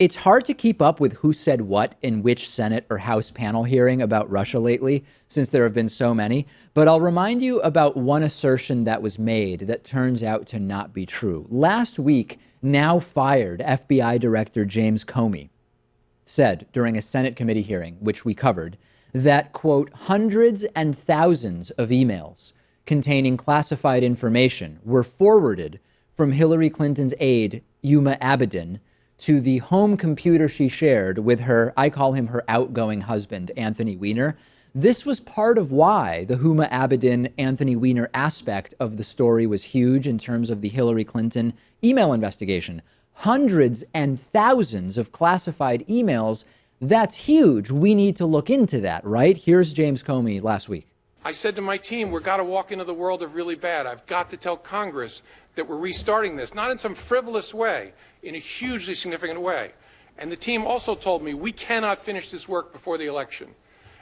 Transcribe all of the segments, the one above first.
It's hard to keep up with who said what in which Senate or House panel hearing about Russia lately, since there have been so many. But I'll remind you about one assertion that was made that turns out to not be true. Last week, now fired FBI Director James Comey said during a Senate committee hearing, which we covered, that, quote, hundreds and thousands of emails containing classified information were forwarded from Hillary Clinton's aide, Huma Abedin, to the home computer she shared with her, I call him her outgoing husband, Anthony Weiner. This was part of why the Huma Abedin, Anthony Weiner aspect of the story was huge in terms of the Hillary Clinton email investigation. Hundreds and thousands of classified emails. That's huge. We need to look into that, right? Here's James Comey last week. I said to my team, we've got to walk into the world of really bad. I've got to tell Congress that we're restarting this, not in some frivolous way, in a hugely significant way. And the team also told me we cannot finish this work before the election.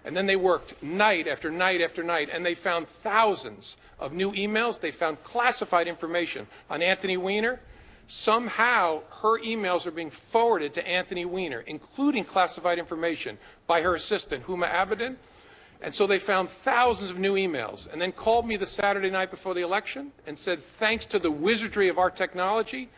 And then they worked night after night after night, and they found thousands of new emails. They found classified information on Anthony Weiner. Somehow, her emails are being forwarded to Anthony Weiner, including classified information by her assistant, Huma Abedin. And so they found thousands of new emails and then called me the Saturday night before the election and said, thanks to the wizardry of our technology,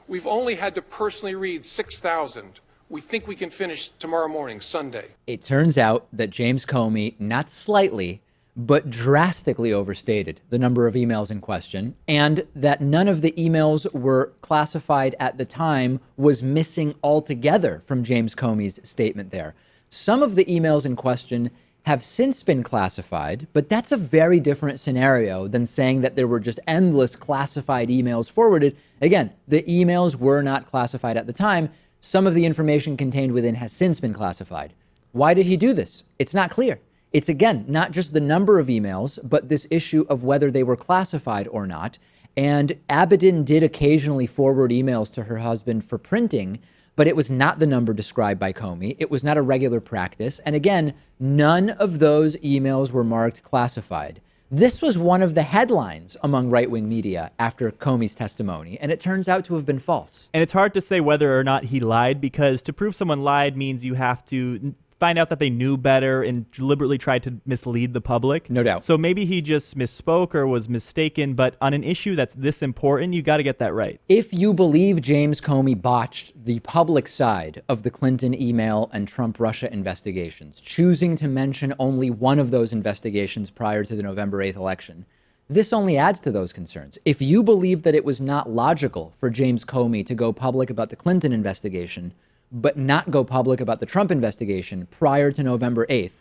we've only had to personally read 6,000. We think we can finish tomorrow morning, Sunday. It turns out that James Comey, not slightly, but drastically overstated the number of emails in question, and that none of the emails were classified at the time was missing altogether from James Comey's statement there. Some of the emails in question have since been classified, but that's a very different scenario than saying that there were just endless classified emails forwarded. Again, the emails were not classified at the time. Some of the information contained within has since been classified. Why did he do this? It's not clear. It's, again, not just the number of emails, but this issue of whether they were classified or not. And Abedin did occasionally forward emails to her husband for printing, but it was not the number described by Comey. It was not a regular practice. And again, none of those emails were marked classified. This was one of the headlines among right-wing media after Comey's testimony, and it turns out to have been false. And it's hard to say whether or not he lied, because to prove someone lied means you have to find out that they knew better and deliberately tried to mislead the public. No doubt. So maybe he just misspoke or was mistaken, but on an issue that's this important, you got to get that right. If you believe James Comey botched the public side of the Clinton email and Trump-Russia investigations, choosing to mention only one of those investigations prior to the November 8th election, this only adds to those concerns. If you believe that it was not logical for James Comey to go public about the Clinton investigation, but not go public about the Trump investigation prior to November 8th,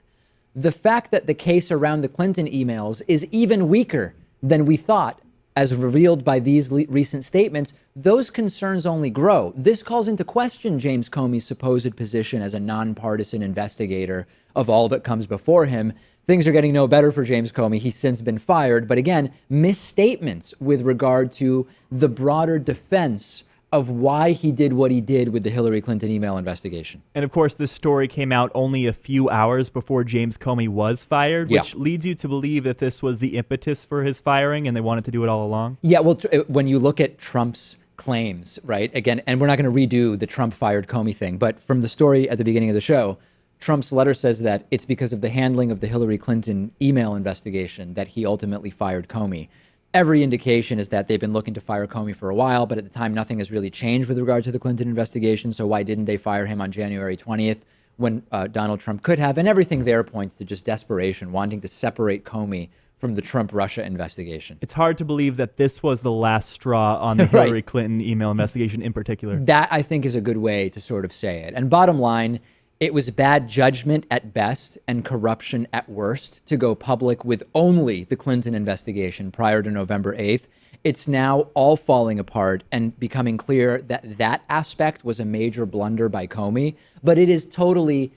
the fact that the case around the Clinton emails is even weaker than we thought, as revealed by these recent statements, those concerns only grow. This calls into question James Comey's supposed position as a nonpartisan investigator of all that comes before him. Things are getting no better for James Comey. He's since been fired. But again, misstatements with regard to the broader defense of why he did what he did with the Hillary Clinton email investigation. And of course, this story came out only a few hours before James Comey was fired, which leads you to believe that this was the impetus for his firing and they wanted to do it all along? Yeah, well, when you look at Trump's claims, right, again, and we're not going to redo the Trump fired Comey thing, but from the story at the beginning of the show, Trump's letter says that it's because of the handling of the Hillary Clinton email investigation that he ultimately fired Comey. Every indication is that they've been looking to fire Comey for a while, but at the time, nothing has really changed with regard to the Clinton investigation. So why didn't they fire him on January 20th when Donald Trump could have? And everything there points to just desperation, wanting to separate Comey from the Trump-Russia investigation. It's hard to believe that this was the last straw on the Hillary Clinton email investigation in particular. That, I think, is a good way to sort of say it. And bottom line, it was bad judgment at best and corruption at worst to go public with only the Clinton investigation prior to November 8th. It's now all falling apart and becoming clear that that aspect was a major blunder by Comey. But it totally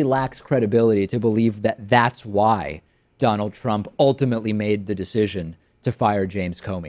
lacks credibility to believe that that's why Donald Trump ultimately made the decision to fire James Comey.